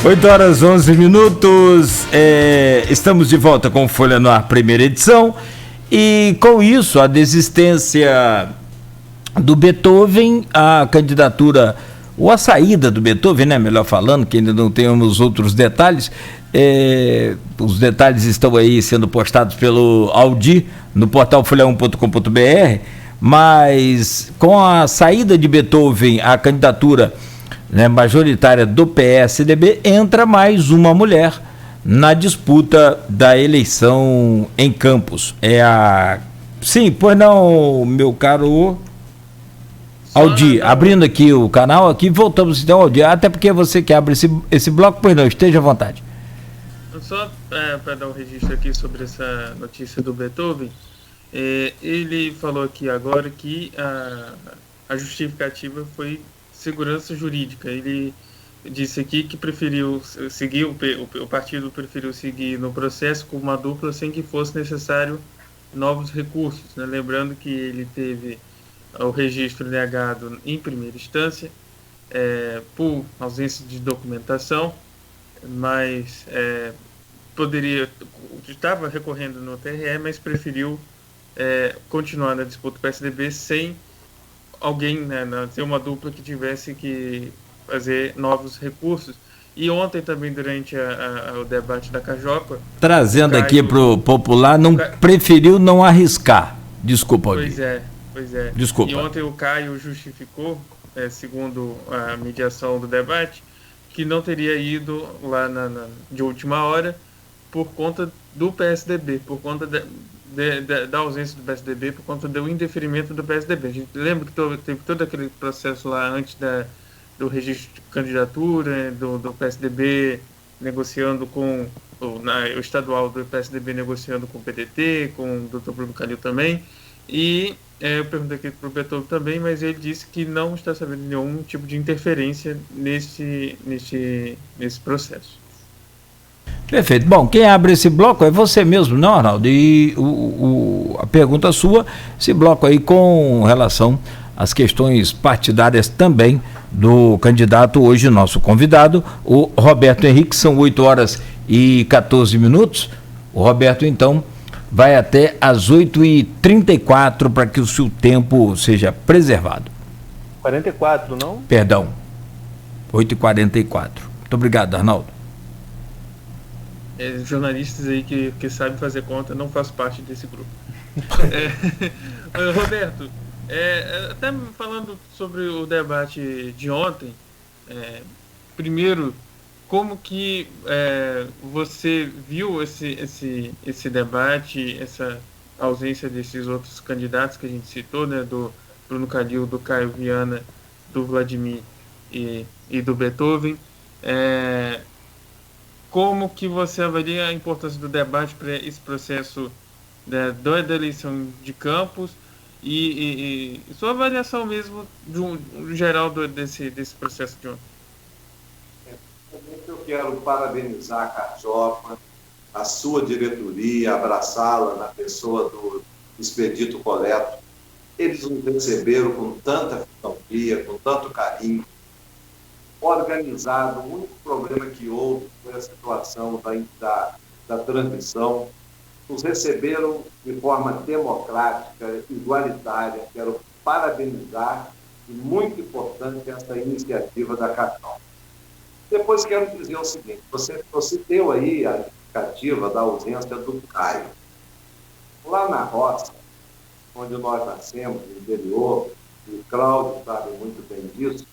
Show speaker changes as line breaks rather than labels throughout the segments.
8h11. Estamos de volta com Folha no Ar, primeira edição. E com isso, a desistência do Beethoven, a candidatura, ou a saída do Beethoven, né? Melhor falando, que ainda não temos outros detalhes. Os detalhes estão aí sendo postados pelo Aldi no portal folha1.com.br. Mas com a saída de Beethoven, a candidatura, né, majoritária do PSDB, entra mais uma mulher na disputa da eleição em Campos. Sim, pois não, meu caro Aldi, abrindo aqui o canal, aqui voltamos então, Aldi, até porque você que abre esse bloco, pois não, esteja à vontade.
Só para dar um registro aqui sobre essa notícia do Beethoven, ele falou aqui agora que a justificativa foi segurança jurídica. Ele disse aqui que preferiu seguir, o partido preferiu seguir no processo com uma dupla sem que fosse necessário novos recursos, né? Lembrando que ele teve o registro negado em primeira instância por ausência de documentação, mas estava recorrendo no TRE, mas preferiu continuar na disputa do PSDB sem alguém, né, ter uma dupla que tivesse que fazer novos recursos. E ontem também, durante o debate da Cajopa...
Trazendo aqui para o popular, preferiu não arriscar. Desculpa, Aldi.
Pois é.
Desculpa.
E ontem o Caio justificou, segundo a mediação do debate, que não teria ido lá de última hora por conta do PSDB, por conta da ausência do PSDB, por conta do indeferimento do PSDB. A gente lembra que teve todo aquele processo lá antes do registro de candidatura, do PSDB negociando com o estadual do PSDB negociando com o PDT, com o Dr. Bruno Calil também. E eu perguntei aqui para o Beethoven também, mas ele disse que não está sabendo de nenhum tipo de interferência nesse processo.
Perfeito. Bom, quem abre esse bloco é você mesmo, não, Arnaldo? E a pergunta sua, esse bloco aí com relação às questões partidárias também do candidato, hoje nosso convidado, o Roberto Henrique. São 8h14. O Roberto, então, vai até às 8h34 para que o seu tempo seja preservado.
44, não?
Perdão, 8h44. Muito obrigado, Arnaldo.
Jornalistas aí que sabem fazer conta, não faço parte desse grupo. Roberto, até falando sobre o debate de ontem, primeiro, como que você viu esse debate, essa ausência desses outros candidatos que a gente citou, né, do Bruno Calil, do Caio Viana, do Vladimir e do Beethoven? Como que você avalia a importância do debate para esse processo da eleição de Campos e sua avaliação mesmo geral desse processo de ontem?
Eu quero parabenizar a Cajopa, a sua diretoria, abraçá-la na pessoa do Expedito Coleto. Eles nos receberam com tanta filantropia, com tanto carinho, organizado. O único problema que houve foi a situação da transmissão. Nos receberam de forma democrática, igualitária. Quero parabenizar, e muito importante essa iniciativa da Cajopa. Depois quero dizer o seguinte: você deu aí a justificativa da ausência do Caio. Lá na roça, onde nós nascemos, no interior, e o Cláudio sabe muito bem disso,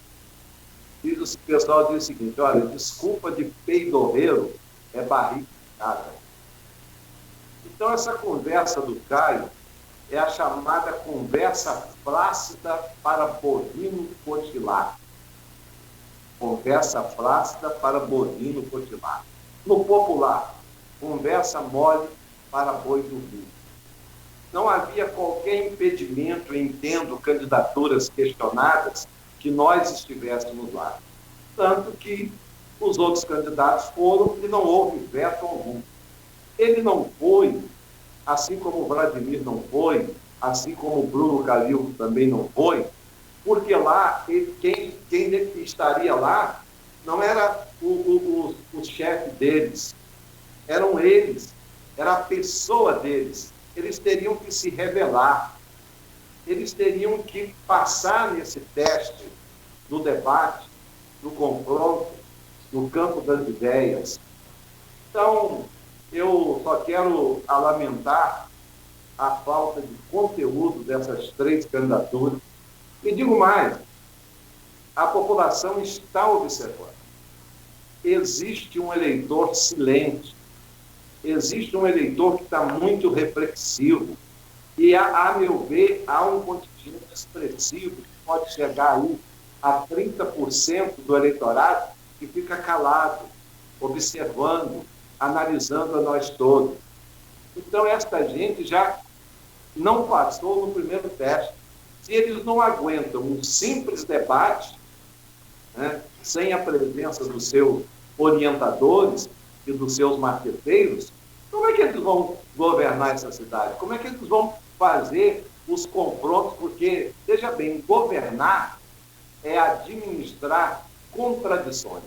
o pessoal diz o seguinte: olha, desculpa de peidorreiro é barriga de casa. Então, essa conversa do Caio é a chamada conversa flácida para bovino cotilar. Conversa flácida para bovino cotilar. No popular, conversa mole para boi dormir. Não havia qualquer impedimento em tendo candidaturas questionadas que nós estivéssemos lá. Tanto que os outros candidatos foram e não houve veto algum. Ele não foi, assim como o Vladimir não foi, assim como o Bruno Calil também não foi, porque lá, quem estaria lá não era o chefe deles, eram eles, era a pessoa deles. Eles teriam que se revelar, eles teriam que passar nesse teste do debate, do confronto, no campo das ideias. Então, eu só quero lamentar a falta de conteúdo dessas 3 candidaturas. E digo mais, a população está observando. Existe um eleitor silente, existe um eleitor que está muito reflexivo, e, a meu ver, há um contingente expressivo que pode chegar aí a 30% do eleitorado que fica calado, observando, analisando a nós todos. Então, esta gente já não passou no primeiro teste. Se eles não aguentam um simples debate, né, sem a presença dos seus orientadores e dos seus marqueteiros, como é que eles vão governar essa cidade? Como é que eles vão fazer os confrontos? Porque, veja bem, governar é administrar contradições.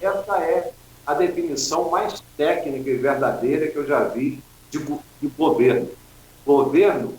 Essa é a definição mais técnica e verdadeira que eu já vi de governo. Governo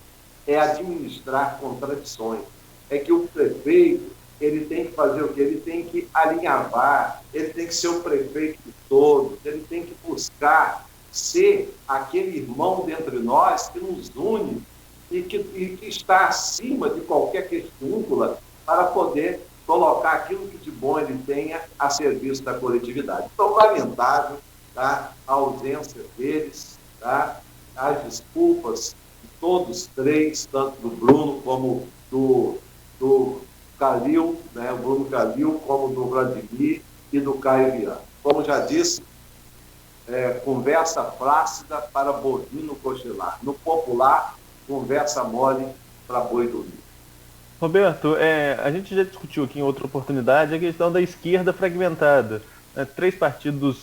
é administrar contradições. É que o prefeito, ele tem que fazer o quê? Ele tem que alinhavar, ele tem que ser o prefeito de todos, ele tem que buscar ser aquele irmão dentre nós que nos une e que está acima de qualquer questúncula para poder colocar aquilo que de bom ele tenha a serviço da coletividade. Então, lamentável, tá? A ausência deles, tá? As desculpas de todos 3, tanto do Bruno como do Calil, né? O Bruno Calil, como do Vladimir e do Caio Viana. Como já disse, conversa flácida para bovino cochilar. No popular, conversa mole para boi dormir.
Roberto, a gente já discutiu aqui em outra oportunidade a questão da esquerda fragmentada. 3 partidos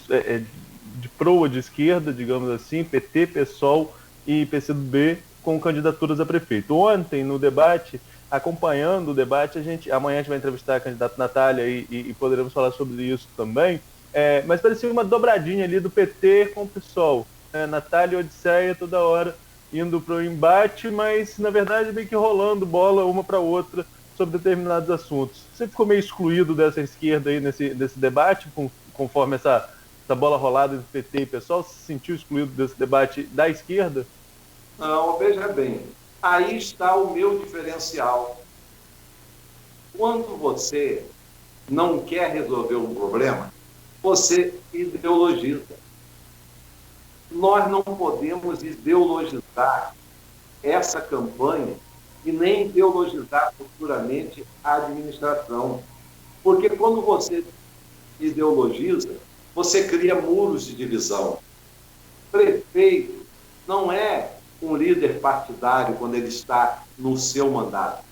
de proa de esquerda, digamos assim, PT, PSOL e PCdoB, com candidaturas a prefeito. Ontem, no debate, acompanhando o debate, amanhã a gente vai entrevistar a candidata Natália e poderemos falar sobre isso também, mas parecia uma dobradinha ali do PT com o PSOL. Natália e Odisseia toda hora indo para o embate, mas na verdade meio que rolando bola uma para outra sobre determinados assuntos. Você ficou meio excluído dessa esquerda aí nesse debate, conforme essa bola rolada entre PT e PSOL? Se sentiu excluído desse debate da esquerda?
Não, veja bem, aí está o meu diferencial. Quando você não quer resolver um problema, você ideologiza. Nós não podemos ideologizar essa campanha e nem ideologizar futuramente a administração. Porque quando você ideologiza, você cria muros de divisão. Prefeito não é um líder partidário quando ele está no seu mandato.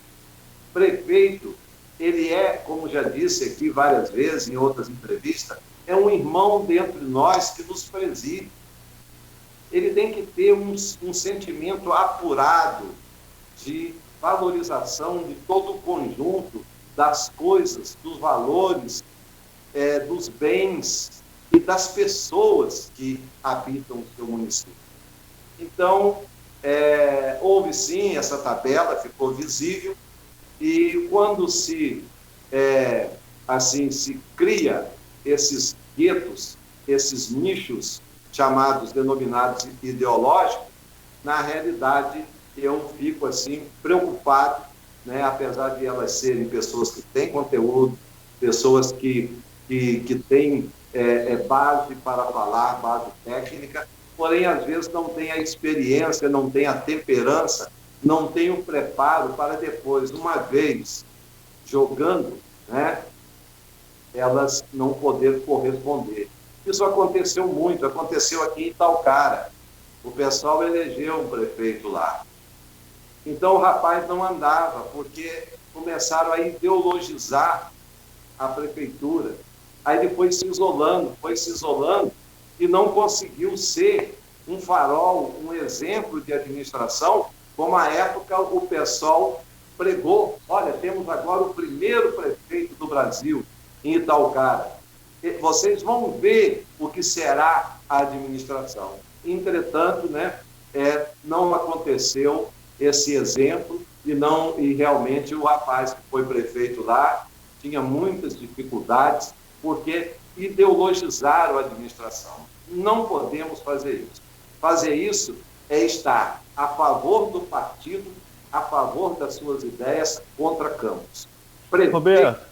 Prefeito, ele é, como já disse aqui várias vezes em outras entrevistas, é um irmão dentre nós que nos preside. Ele tem que ter um sentimento apurado de valorização de todo o conjunto das coisas, dos valores, dos bens e das pessoas que habitam o seu município. Então, houve sim essa tabela, ficou visível, e quando se cria esses guetos, esses nichos chamados, denominados ideológicos, na realidade eu fico assim preocupado, né, apesar de elas serem pessoas que têm conteúdo, pessoas que têm base para falar, base técnica, porém às vezes não têm a experiência, não têm a temperança, não têm o preparo para depois, uma vez jogando, né, elas não poder corresponder. Isso aconteceu muito, aconteceu aqui em Itaocara. O pessoal elegeu um prefeito lá. Então o rapaz não andava, porque começaram a ideologizar a prefeitura. Aí ele foi se isolando, e não conseguiu ser um farol, um exemplo de administração, como à época o pessoal pregou. Olha, temos agora o primeiro prefeito do Brasil, em Itaocara. vocês vão ver o que será a administração. Entretanto, né, não aconteceu esse exemplo e realmente o rapaz que foi prefeito lá tinha muitas dificuldades porque ideologizaram a administração. Não podemos fazer isso. Fazer isso é estar a favor do partido, a favor das suas ideias, contra Campos. Prefeito
Roberto,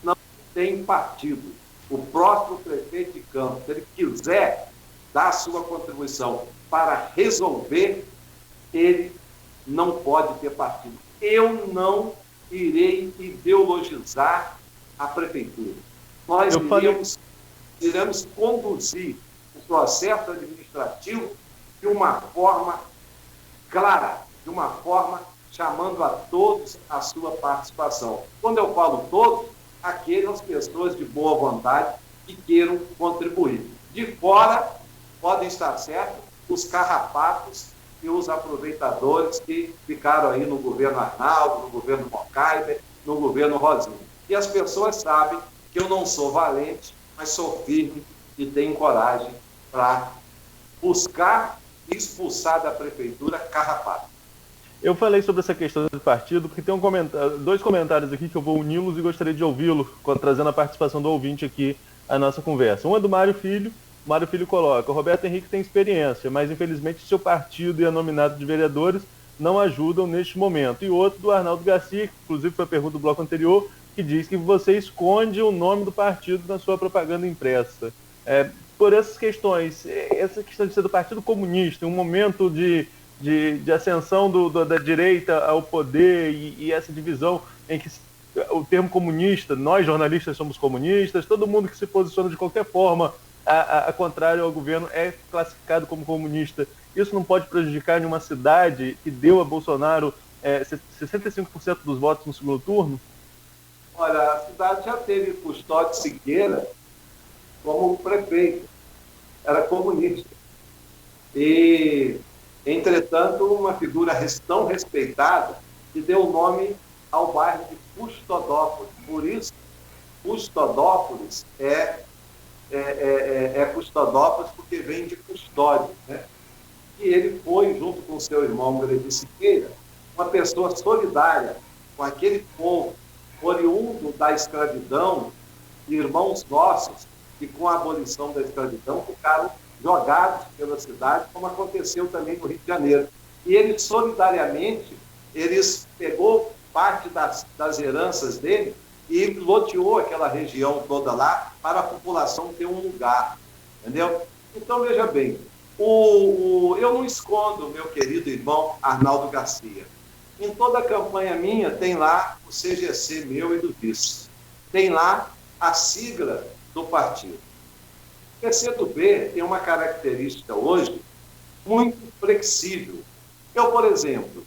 não tem partido. O próprio prefeito de Campos, se ele quiser dar sua contribuição para resolver, ele não pode ter partido. Eu não irei ideologizar a prefeitura. Nós iremos conduzir o processo administrativo de uma forma clara, de uma forma chamando a todos a sua participação. Quando eu falo todos, aquelas pessoas de boa vontade que queiram contribuir. De fora, podem estar certos os carrapatos e os aproveitadores que ficaram aí no governo Arnaldo, no governo Mocaibe, no governo Rosinha. E as pessoas sabem que eu não sou valente, mas sou firme e tenho coragem para buscar e expulsar da prefeitura carrapato.
eu falei sobre essa questão do partido porque tem dois comentários aqui que eu vou uni-los e gostaria de ouvi-lo, trazendo a participação do ouvinte aqui à nossa conversa. Um é do Mário Filho. O Mário Filho coloca: o Roberto Henrique tem experiência, mas infelizmente seu partido e a nominata de vereadores não ajudam neste momento. E outro do Arnaldo Garcia, que inclusive foi a pergunta do bloco anterior, que diz que você esconde o nome do partido na sua propaganda impressa. Por essas questões, essa questão de ser do Partido Comunista, um momento de ascensão da direita ao poder e essa divisão em que o termo comunista, nós jornalistas somos comunistas, todo mundo que se posiciona de qualquer forma a contrário ao governo é classificado como comunista. Isso não pode prejudicar nenhuma cidade que deu a Bolsonaro 65% dos votos no segundo turno?
Olha, a cidade já teve Custódio Siqueira como prefeito, era comunista. E, entretanto, uma figura tão respeitada que deu o nome ao bairro de Custodópolis. Por isso, Custodópolis é Custodópolis porque vem de custódio, né? E ele foi, junto com seu irmão Gredi Siqueira, uma pessoa solidária com aquele povo oriundo da escravidão, irmãos nossos que com a abolição da escravidão ficaram jogados pela cidade, como aconteceu também no Rio de Janeiro. E ele solidariamente, pegou parte das heranças dele e loteou aquela região toda lá para a população ter um lugar, entendeu? Então, veja bem, eu não escondo o meu querido irmão Arnaldo Garcia. Em toda a campanha minha tem lá o CGC meu e do vice. Tem lá a sigla do partido. O PCdoB tem uma característica hoje muito flexível. Eu, por exemplo,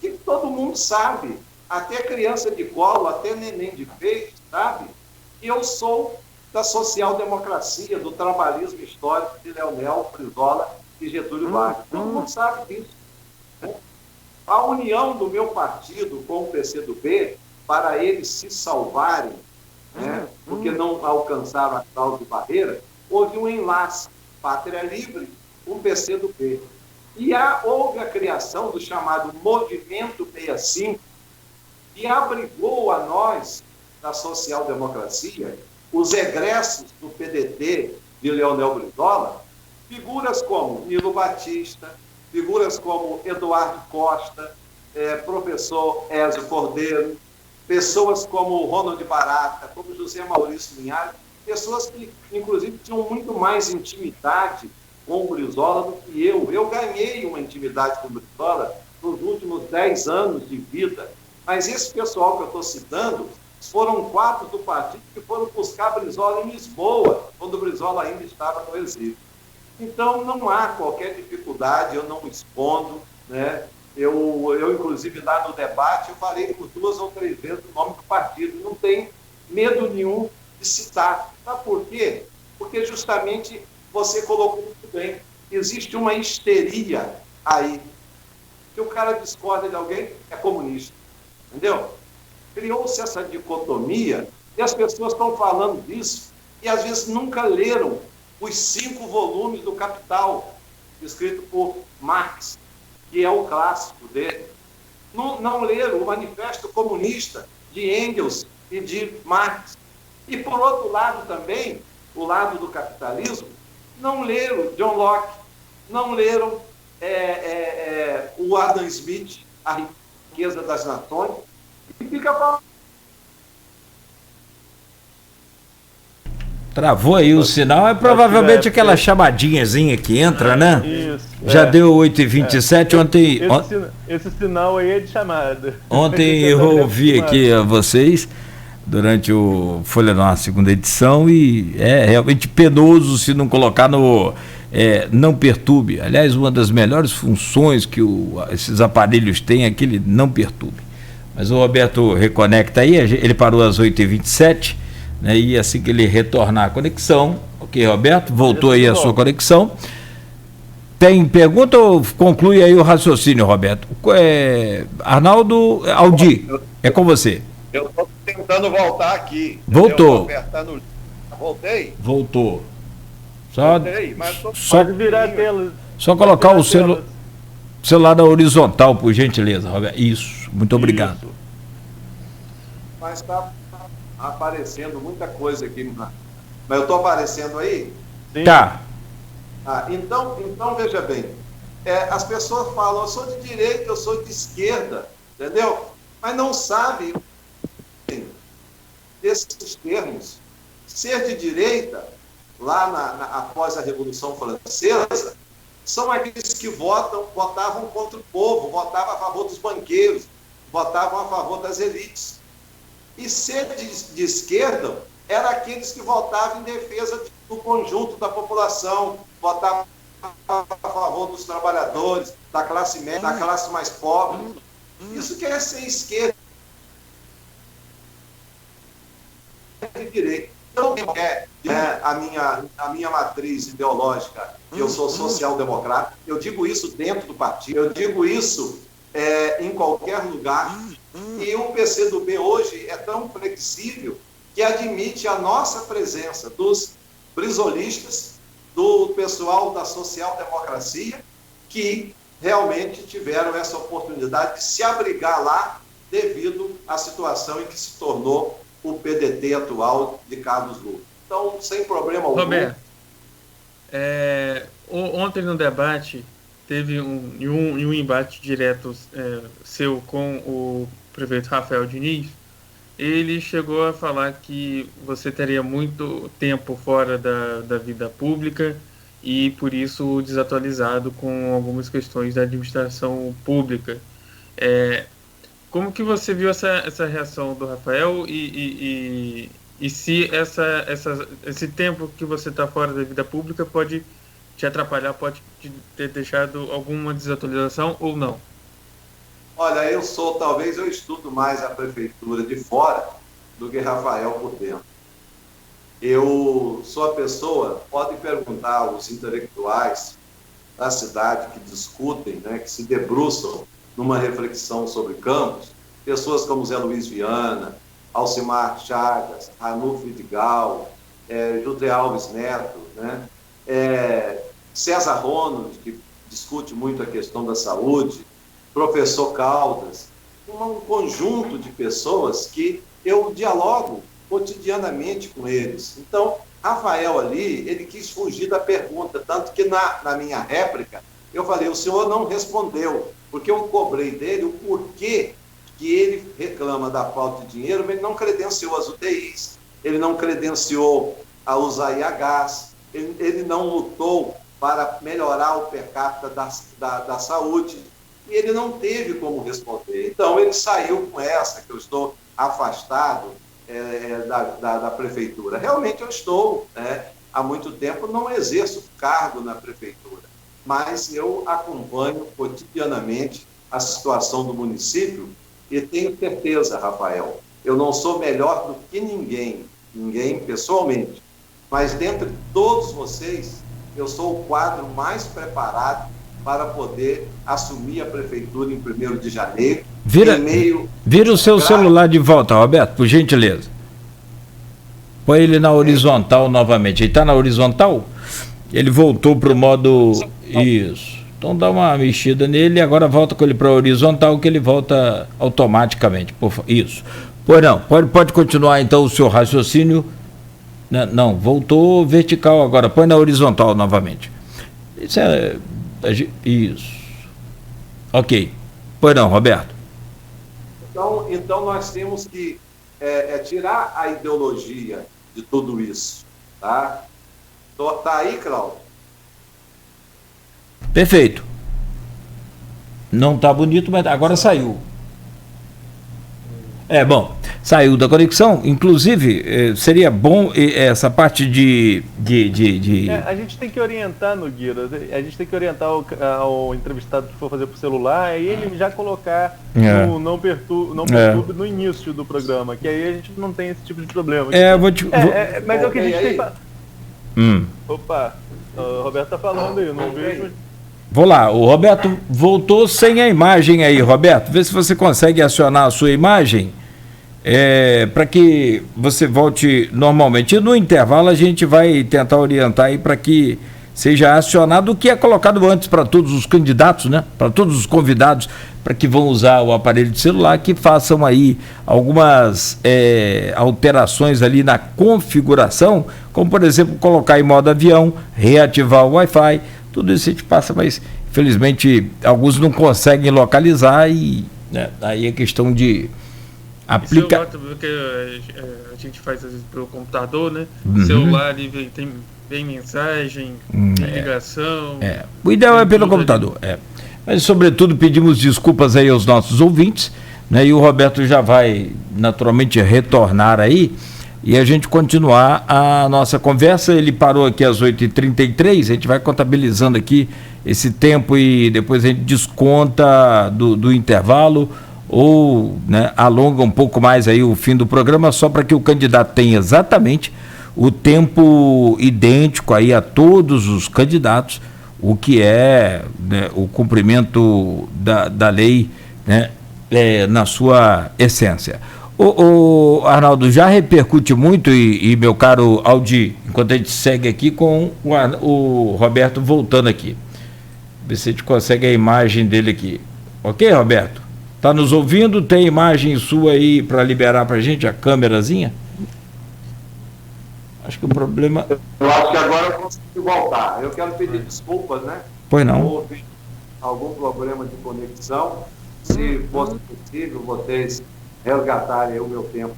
que todo mundo sabe, até criança de colo, até neném de peito, sabe? E eu sou da social-democracia, do trabalhismo histórico de Leonel Brizola e Getúlio Vargas. Todo mundo sabe disso. Né? A união do meu partido com o PCdoB, para eles se salvarem, né? Porque não alcançaram a cláusula de barreira, houve um enlace, Pátria Livre, com PCdoB. E houve a criação do chamado Movimento 65, que abrigou a nós, da social-democracia, os egressos do PDT de Leonel Brizola, figuras como Nilo Batista, figuras como Eduardo Costa, professor Ézio Cordeiro, pessoas como Ronald Barata, como José Maurício Linhares, pessoas que, inclusive, tinham muito mais intimidade com o Brizola do que eu. Eu ganhei uma intimidade com o Brizola nos últimos 10 anos de vida, mas esse pessoal que eu estou citando foram 4 do partido que foram buscar Brizola em Lisboa, quando o Brizola ainda estava no exílio. Então, não há qualquer dificuldade, eu não expondo, né? Eu, inclusive, lá no debate, eu falei por 2 ou 3 vezes o nome do partido, não tem medo nenhum de citar. Sabe por quê? Porque justamente você colocou muito bem, existe uma histeria aí. Se o cara discorda de alguém, é comunista. Entendeu? Criou-se essa dicotomia e as pessoas estão falando disso e às vezes nunca leram os 5 volumes do Capital, escrito por Marx, que é o clássico dele. Não leram o Manifesto Comunista de Engels e de Marx. E, por outro lado também, o lado do capitalismo, não leram John Locke, não leram o Adam Smith, A Riqueza das Nações, e fica falando.
Travou aí o sinal, é provavelmente aquela chamadinhazinha que entra, né?
Isso.
Já deu 8h27, ontem...
Esse sinal aí é de chamada.
Ontem eu ouvi aqui a vocês durante o Folha no Ar, segunda edição, e é realmente penoso se não colocar no não perturbe. Aliás, uma das melhores funções que esses aparelhos têm é aquele não perturbe. Mas o Roberto reconecta aí, ele parou às 8h27, né, e assim que ele retornar à conexão, ok, Roberto, voltou aí a sua conexão. Tem pergunta ou conclui aí o raciocínio, Roberto? Arnaldo Aldi, é com você.
Eu estou tentando voltar aqui.
Voltou.
Voltei?
Voltou.
Voltei, mas
Pode virar a tela.
Só colocar o celular na horizontal, por gentileza, Roberto. Isso, muito obrigado.
Isso.
Mas está aparecendo muita coisa aqui. Mas eu estou aparecendo aí?
Sim.
Tá.
Então, veja bem, as pessoas falam, eu sou de direita, eu sou de esquerda, entendeu? Mas não sabem desses termos. Ser de direita, lá após a Revolução Francesa, são aqueles que votavam contra o povo, votavam a favor dos banqueiros, votavam a favor das elites. E ser de esquerda era aqueles que votavam em defesa do conjunto da população, votavam a favor dos trabalhadores, da classe média, da classe mais pobre. Isso que é ser esquerda de direita. Então, a minha matriz ideológica, eu sou social-democrata, eu digo isso dentro do partido, eu digo isso em qualquer lugar, e o PCdoB hoje é tão flexível que admite a nossa presença dos brisolistas, do pessoal da social-democracia, que realmente tiveram essa oportunidade de se abrigar lá devido à situação em que se tornou o PDT atual de Carlos Lula. Então, sem problema algum.
Roberto, ontem no debate teve um embate direto seu com o prefeito Rafael Diniz. Ele chegou a falar que você teria muito tempo fora da vida pública e, por isso, desatualizado com algumas questões da administração pública. Como que você viu essa reação do Rafael e se esse tempo que você está fora da vida pública pode te atrapalhar, pode te ter deixado alguma desatualização ou não?
Olha, talvez eu estudo mais a prefeitura de fora do que Rafael por dentro. Eu sou a pessoa, pode perguntar aos intelectuais da cidade que discutem, né, que se debruçam numa reflexão sobre Campos, pessoas como Zé Luiz Viana, Alcimar Chagas, Ranulfo Vidigal, José Alves Neto, né, César Ronald, que discute muito a questão da saúde, professor Caldas, um conjunto de pessoas que eu dialogo cotidianamente com eles. Então, Rafael ali, ele quis fugir da pergunta, tanto que na minha réplica, eu falei, o senhor não respondeu, porque eu cobrei dele o porquê que ele reclama da falta de dinheiro, mas ele não credenciou as UTIs, ele não credenciou a usar IHs, ele não lutou para melhorar o per capita da saúde, e ele não teve como responder. Então, ele saiu com essa, que eu estou afastado da prefeitura. Realmente eu estou, há muito tempo, não exerço cargo na prefeitura, mas eu acompanho cotidianamente a situação do município e tenho certeza, Rafael, eu não sou melhor do que ninguém pessoalmente, mas dentre todos vocês, eu sou o quadro mais preparado para poder assumir a prefeitura em 1º de janeiro. Vira
o seu celular de volta, Roberto, por gentileza. Põe ele na horizontal novamente. Ele está na horizontal? Ele voltou para o modo... Isso. Então dá uma mexida nele e agora volta com ele para horizontal, que ele volta automaticamente. Isso. Pois não, pode continuar então o seu raciocínio. Não, voltou vertical agora. Põe na horizontal novamente. Isso. Ok. Pois não, Roberto.
Então nós temos que tirar a ideologia de tudo isso. Tá aí, Cláudio?
Perfeito. Não está bonito, mas agora saiu. Bom, saiu da conexão. Inclusive, seria bom essa parte de...
A gente tem que orientar no Guira. A gente tem que orientar o entrevistado que for fazer por celular e ele já colocar no não perturbe no início do programa, que aí a gente não tem esse tipo de problema. Mas é o que a gente tem que... Opa, o Roberto tá falando aí, eu não vejo...
Vou lá, o Roberto voltou sem a imagem aí, Roberto. Vê se você consegue acionar a sua imagem para que você volte normalmente. E no intervalo a gente vai tentar orientar aí para que seja acionado o que é colocado antes para todos os candidatos, né? Para todos os convidados, para que vão usar o aparelho de celular, que façam aí algumas alterações ali na configuração, como por exemplo colocar em modo avião, reativar o Wi-Fi. Tudo isso a gente passa, mas infelizmente alguns não conseguem localizar e aí é questão de aplicar.
Porque a gente faz às vezes pelo computador, né? Celular ali vem mensagem, tem ligação.
O ideal é pelo computador. Mas sobretudo pedimos desculpas aí aos nossos ouvintes, né? E o Roberto já vai naturalmente retornar aí. E a gente continuar a nossa conversa. Ele parou aqui às 8h33, a gente vai contabilizando aqui esse tempo e depois a gente desconta do intervalo ou alonga um pouco mais aí o fim do programa, só para que o candidato tenha exatamente o tempo idêntico aí a todos os candidatos, o que é o cumprimento da lei, na sua essência. O Arnaldo, já repercute muito e meu caro Aldi, enquanto a gente segue aqui com o Roberto voltando aqui. Ver se a gente consegue a imagem dele aqui. Ok, Roberto? Tá nos ouvindo? Tem imagem sua aí para liberar para a gente, a câmerazinha? Acho que o problema...
Eu acho que agora eu consigo voltar. Eu quero pedir desculpas, né?
Pois não.
Houve algum problema de conexão. Se fosse possível, vocês resgatarem o meu tempo.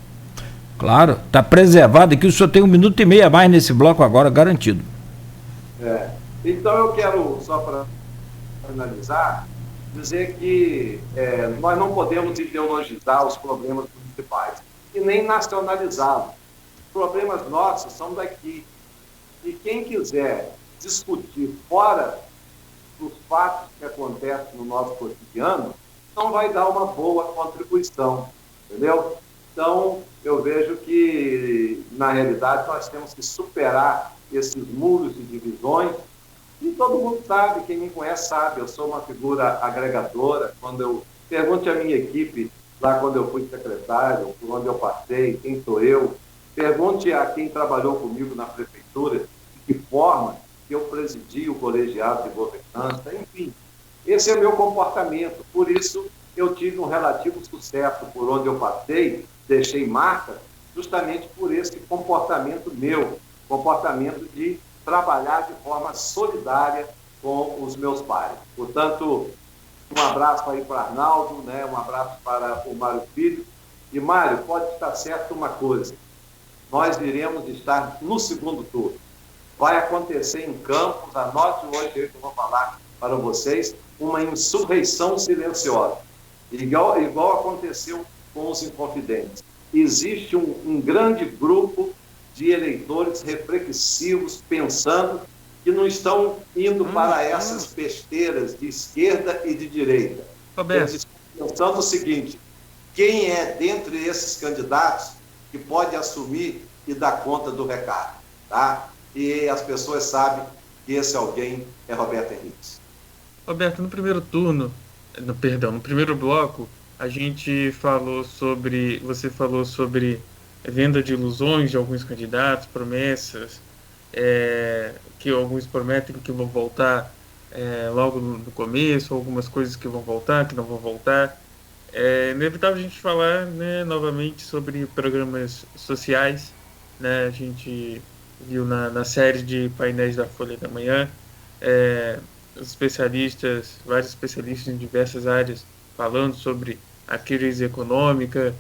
Claro, está preservado aqui, o senhor tem 1 minuto e meio a mais nesse bloco agora, garantido.
Então eu quero, só para finalizar, dizer que nós não podemos ideologizar os problemas municipais e nem nacionalizá-los. Os problemas nossos são daqui. E quem quiser discutir fora dos fatos que acontecem no nosso cotidiano, não vai dar uma boa contribuição. Entendeu? Então, eu vejo que, na realidade, nós temos que superar esses muros e divisões. E todo mundo sabe, quem me conhece sabe, eu sou uma figura agregadora. Quando eu pergunte à minha equipe, lá quando eu fui secretário, por onde eu passei, quem sou eu, pergunte a quem trabalhou comigo na prefeitura, de que forma que eu presidi o colegiado de governança, enfim. Esse é o meu comportamento, por isso eu tive um relativo sucesso por onde eu passei, deixei marca, justamente por esse comportamento meu, comportamento de trabalhar de forma solidária com os meus pares. Portanto, um abraço aí para Arnaldo, um abraço para o Mário Filho. E, Mário, pode estar certo uma coisa, nós iremos estar no segundo turno. Vai acontecer em Campos, anote hoje aí que eu vou falar para vocês, uma insurreição silenciosa. Igual aconteceu com os Inconfidentes. Existe um grande grupo de eleitores reflexivos pensando que não estão indo para essas besteiras de esquerda e de direita. Eles estão pensando o seguinte: quem é dentre esses candidatos que pode assumir e dar conta do recado, tá? E as pessoas sabem que esse alguém é Roberto Henrique.
Roberto, no primeiro turno, no primeiro bloco, a gente falou sobre, você falou sobre venda de ilusões de alguns candidatos, promessas, que alguns prometem que vão voltar logo no começo, algumas coisas que vão voltar, que não vão voltar. É inevitável a gente falar, né, novamente sobre programas sociais, né? A gente viu na série de painéis da Folha da Manhã, os especialistas, vários especialistas em diversas áreas, falando sobre a crise econômica,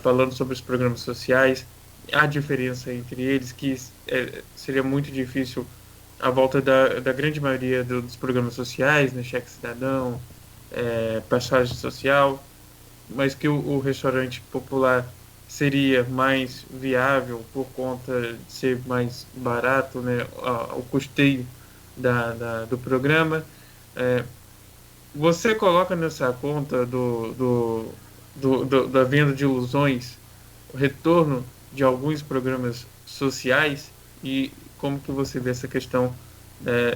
falando sobre os programas sociais, a diferença entre eles, que seria muito difícil a volta da grande maioria dos programas sociais, né, cheque cidadão, passagem social, mas que o restaurante popular seria mais viável por conta de ser mais barato, né, o custeio do programa. Você coloca nessa conta da venda de ilusões o retorno de alguns programas sociais e como que você vê essa questão,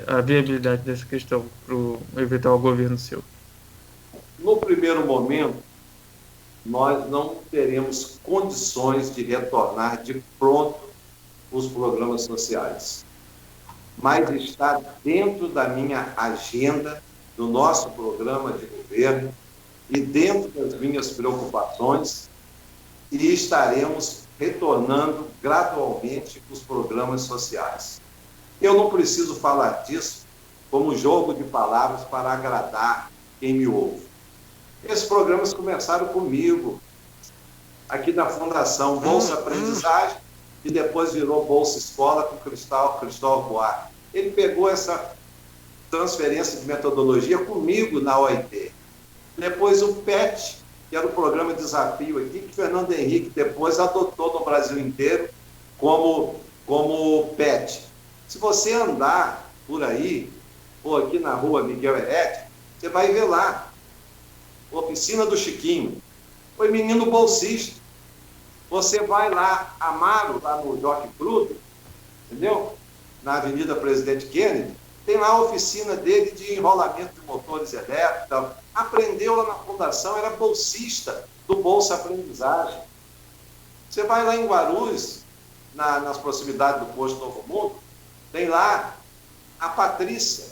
a viabilidade dessa questão para o eventual governo seu?
No primeiro momento, nós não teremos condições de retornar de pronto os programas sociais. Mas está dentro da minha agenda, do nosso programa de governo e dentro das minhas preocupações, e estaremos retornando gradualmente os programas sociais. Eu não preciso falar disso como jogo de palavras para agradar quem me ouve. Esses programas começaram comigo, aqui na Fundação Bolsa Aprendizagem, e depois virou Bolsa Escola com Cristóvão Buarque. Ele pegou essa transferência de metodologia comigo na OIT. Depois o PET, que era o programa Desafio aqui, que Fernando Henrique depois adotou no Brasil inteiro como PET. Se você andar por aí, ou aqui na rua Miguel Heretti, você vai ver lá, Oficina do Chiquinho. Foi menino bolsista. Você vai lá, Amaro, lá no Jockey Club, entendeu? Na Avenida Presidente Kennedy, tem lá a oficina dele de enrolamento de motores elétricos e tal. Aprendeu lá na fundação, era bolsista do Bolsa Aprendizagem. Você vai lá em Guarulhos, nas proximidades do Posto Novo Mundo, tem lá a Patrícia,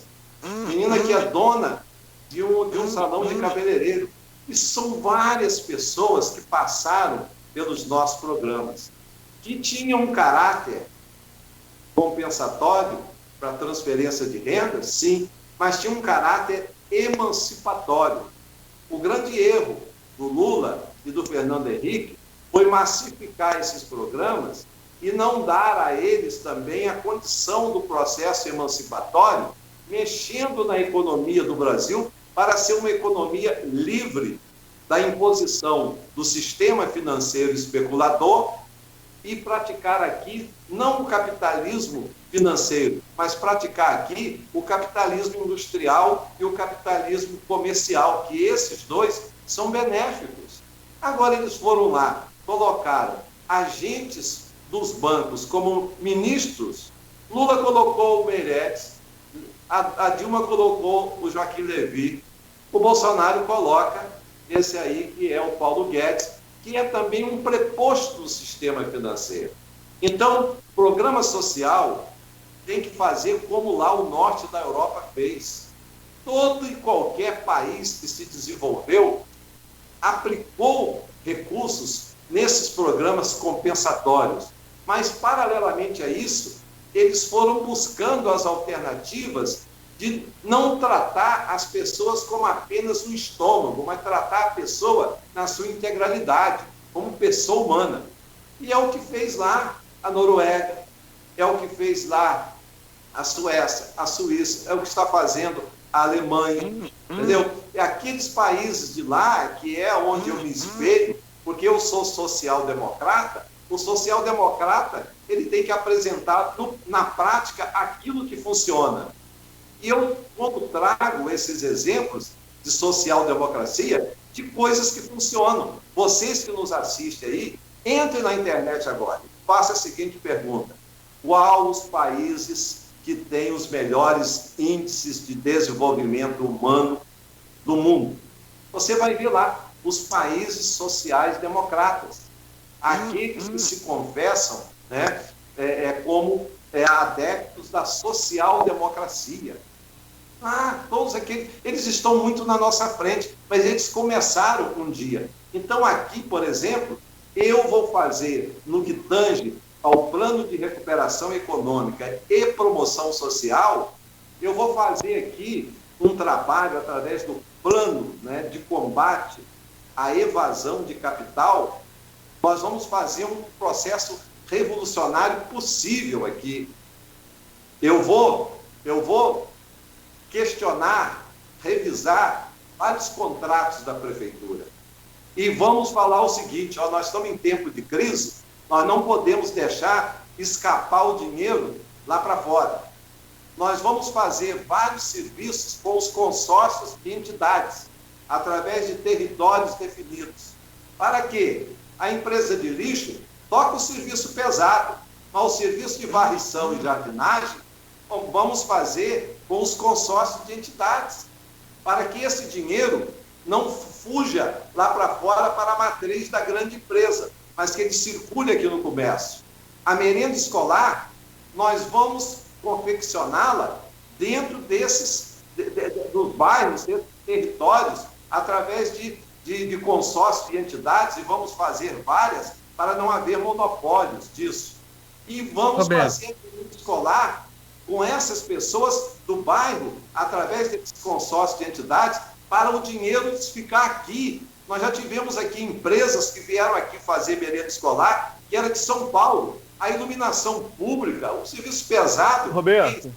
menina que é dona de um salão de cabeleireiro. E são várias pessoas que passaram pelos nossos programas, que tinham um caráter compensatório para transferência de renda, sim, mas tinha um caráter emancipatório. O grande erro do Lula e do Fernando Henrique foi massificar esses programas e não dar a eles também a condição do processo emancipatório, mexendo na economia do Brasil para ser uma economia livre da imposição do sistema financeiro especulador e praticar aqui não o capitalismo financeiro, mas praticar aqui o capitalismo industrial e o capitalismo comercial, que esses dois são benéficos. Agora eles foram lá, colocaram agentes dos bancos como ministros. Lula colocou o Meirelles, a Dilma colocou o Joaquim Levy, o Bolsonaro coloca esse aí que é o Paulo Guedes, que é também um preposto do sistema financeiro. Então, programa social tem que fazer como lá o norte da Europa fez. Todo e qualquer país que se desenvolveu aplicou recursos nesses programas compensatórios. Mas, paralelamente a isso, eles foram buscando as alternativas de não tratar as pessoas como apenas um estômago, mas tratar a pessoa na sua integralidade, como pessoa humana. E é o que fez lá a Noruega, é o que fez lá a Suécia, a Suíça, é o que está fazendo a Alemanha, entendeu? E aqueles países de lá, que é onde eu me espelho, porque eu sou social-democrata, o social-democrata ele tem que apresentar na prática aquilo que funciona. E eu, quando trago esses exemplos de social-democracia, de coisas que funcionam. Vocês que nos assistem aí, entrem na internet agora, faça a seguinte pergunta: qual os países que têm os melhores índices de desenvolvimento humano do mundo? Você vai ver lá os países sociais democratas. aqueles que se confessam, né, como adeptos da social-democracia. Todos aqueles, eles estão muito na nossa frente, mas eles começaram um dia. Então aqui, por exemplo, eu vou fazer, no que tange ao plano de recuperação econômica e promoção social, eu vou fazer aqui um trabalho através do plano, né, de combate à evasão de capital. Nós vamos fazer um processo revolucionário possível aqui. Eu vou questionar, revisar vários contratos da prefeitura. E vamos falar o seguinte, nós estamos em tempo de crise, nós não podemos deixar escapar o dinheiro lá para fora. Nós vamos fazer vários serviços com os consórcios de entidades, através de territórios definidos. Para quê? A empresa de lixo toca o serviço pesado, mas o serviço de varrição e jardinagem vamos fazer com os consórcios de entidades, para que esse dinheiro não fuja lá para fora para a matriz da grande empresa, mas que ele circule aqui no comércio. A merenda escolar, nós vamos confeccioná-la dentro dos bairros, desses territórios, através de consórcios de entidades, e vamos fazer várias para não haver monopólios disso. E vamos fazer merenda escolar com essas pessoas do bairro, através desses consórcios de entidades, para o dinheiro ficar aqui. Nós já tivemos aqui empresas que vieram aqui fazer merenda escolar, que era de São Paulo. A iluminação pública, o serviço pesado,
Roberto,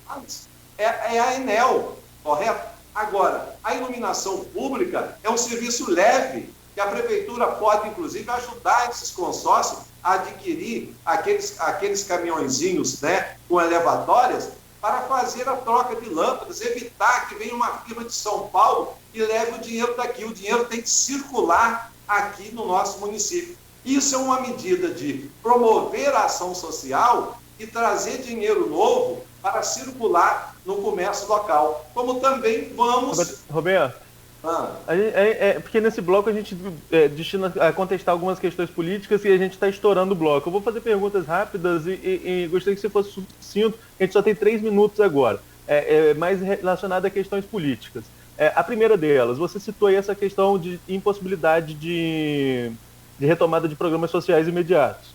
é a Enel, correto? Agora, a iluminação pública é um serviço leve, que a prefeitura pode, inclusive, ajudar esses consórcios a adquirir aqueles caminhõezinhos, né, com elevatórias, para fazer a troca de lâmpadas, evitar que venha uma firma de São Paulo e leve o dinheiro daqui. O dinheiro tem que circular aqui no nosso município. Isso é uma medida de promover a ação social e trazer dinheiro novo para circular no comércio local. Como também vamos...
Roberto, porque nesse bloco a gente destina a contestar algumas questões políticas e a gente está estourando o bloco. Eu vou fazer perguntas rápidas e gostaria que você fosse sucinto. A gente só tem 3 minutos agora, mais relacionada a questões políticas. A primeira delas, você citou aí essa questão de impossibilidade de retomada de programas sociais imediatos.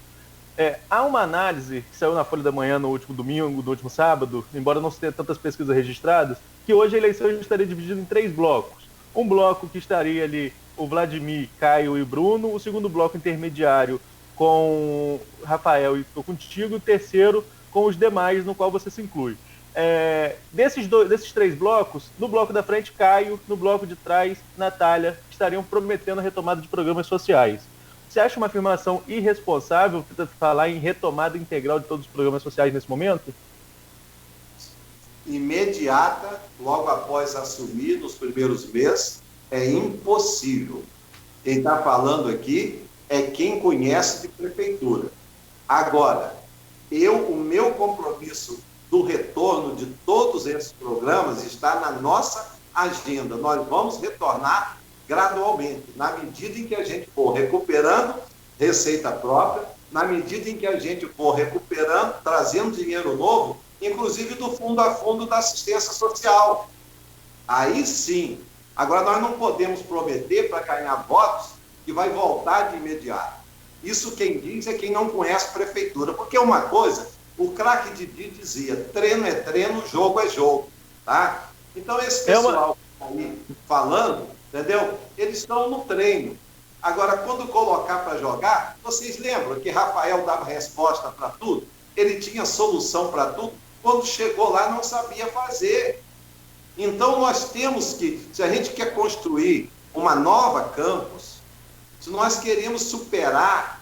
Há uma análise que saiu na Folha da Manhã no último domingo, no último sábado, embora não se tenha tantas pesquisas registradas, que hoje a eleição estaria dividida em 3 blocos. Um bloco que estaria ali o Vladimir, Caio e Bruno, o segundo bloco intermediário com Rafael e estou contigo, e o terceiro com os demais, no qual você se inclui. Desses 3 blocos, no bloco da frente, Caio, no bloco de trás, Natália, estariam prometendo a retomada de programas sociais. Você acha uma afirmação irresponsável falar em retomada integral de todos os programas sociais nesse momento?
Imediata, logo após assumir, nos primeiros meses, é impossível. Quem está falando aqui é quem conhece de prefeitura. Agora, o meu compromisso do retorno de todos esses programas está na nossa agenda. Nós vamos retornar gradualmente, na medida em que a gente for recuperando receita própria, na medida em que a gente for recuperando, trazendo dinheiro novo, inclusive do fundo a fundo da assistência social. Aí sim. Agora, nós não podemos prometer para ganhar votos que vai voltar de imediato. Isso quem diz é quem não conhece a prefeitura. Porque uma coisa, o craque Didi dizia, treino é treino, jogo é jogo. Tá? Então, esse pessoal que está aí falando, entendeu? Eles estão no treino. Agora, quando colocar para jogar, vocês lembram que Rafael dava resposta para tudo? Ele tinha solução para tudo? Quando chegou lá, não sabia fazer. Então, nós temos que, se a gente quer construir uma nova campus, se nós queremos superar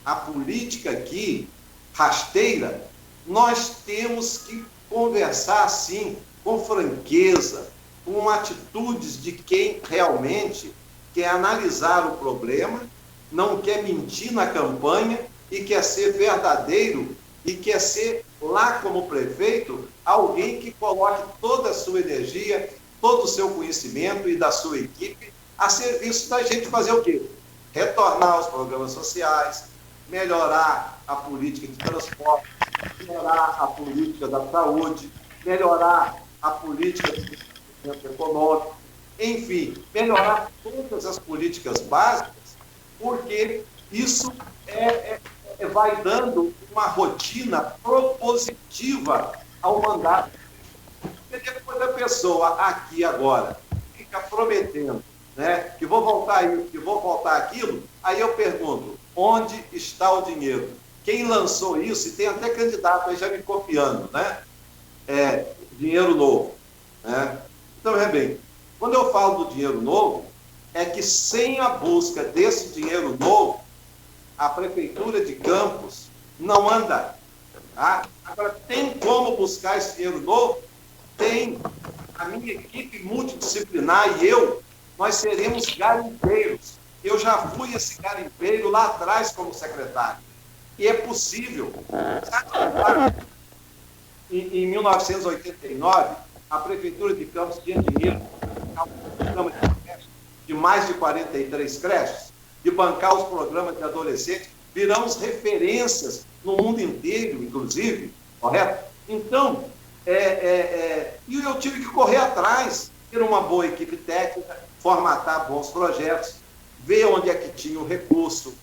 a política aqui, rasteira, nós temos que conversar, assim, com franqueza, com atitudes de quem realmente quer analisar o problema, não quer mentir na campanha e quer ser verdadeiro e quer ser, lá como prefeito, alguém que coloque toda a sua energia, todo o seu conhecimento e da sua equipe a serviço da gente fazer o quê? Retornar aos programas sociais, melhorar a política de transporte, melhorar a política da saúde, melhorar a política de desenvolvimento econômico, enfim, melhorar todas as políticas básicas, porque isso vai dando uma rotina propositiva ao mandato. E depois a pessoa aqui agora fica prometendo, né, que vou voltar isso, que vou voltar aquilo, aí eu pergunto, onde está o dinheiro? Quem lançou isso? E tem até candidato aí já me copiando, né? Dinheiro novo, né? Então, veja bem, quando eu falo do dinheiro novo, é que sem a busca desse dinheiro novo, a Prefeitura de Campos não anda. Tá? Agora, tem como buscar esse dinheiro novo? Tem. A minha equipe multidisciplinar e eu, nós seremos garimpeiros. Eu já fui esse garimpeiro lá atrás como secretário. E é possível. Em 1989, a Prefeitura de Campos tinha dinheiro de mais de 43 creches, de bancar os programas de adolescentes, viramos referências no mundo inteiro, inclusive, correto? Então, e eu tive que correr atrás, ter uma boa equipe técnica, formatar bons projetos, ver onde é que tinha o recurso,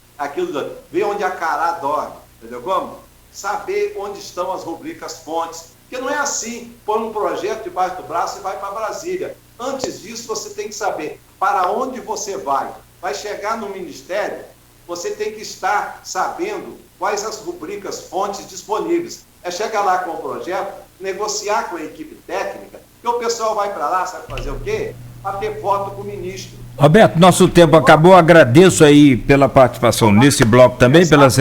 ver onde a cará dorme, entendeu como? Saber onde estão as rubricas fontes, porque não é assim, põe um projeto debaixo do braço e vai para Brasília. Antes disso, você tem que saber para onde você vai. Vai chegar no Ministério, você tem que estar sabendo quais as rubricas fontes disponíveis. É chegar lá com o projeto, negociar com a equipe técnica, que o pessoal vai para lá, sabe fazer o quê? Bater foto com o ministro.
Roberto, nosso tempo acabou, agradeço aí pela participação nesse bloco também, pelas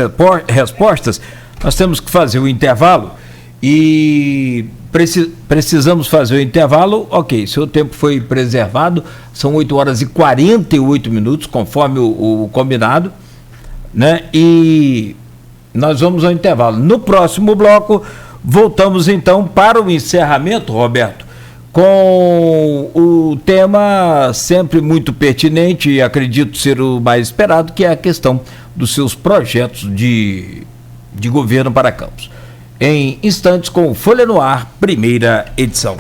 respostas. Nós temos que fazer o intervalo e precisamos fazer o intervalo, ok, seu tempo foi preservado, são 8h48, conforme o combinado, né? E nós vamos ao intervalo. No próximo bloco, voltamos então para o encerramento, Roberto, com o tema sempre muito pertinente e acredito ser o mais esperado, que é a questão dos seus projetos de governo para Campos. Em instantes com Folha no Ar, primeira edição.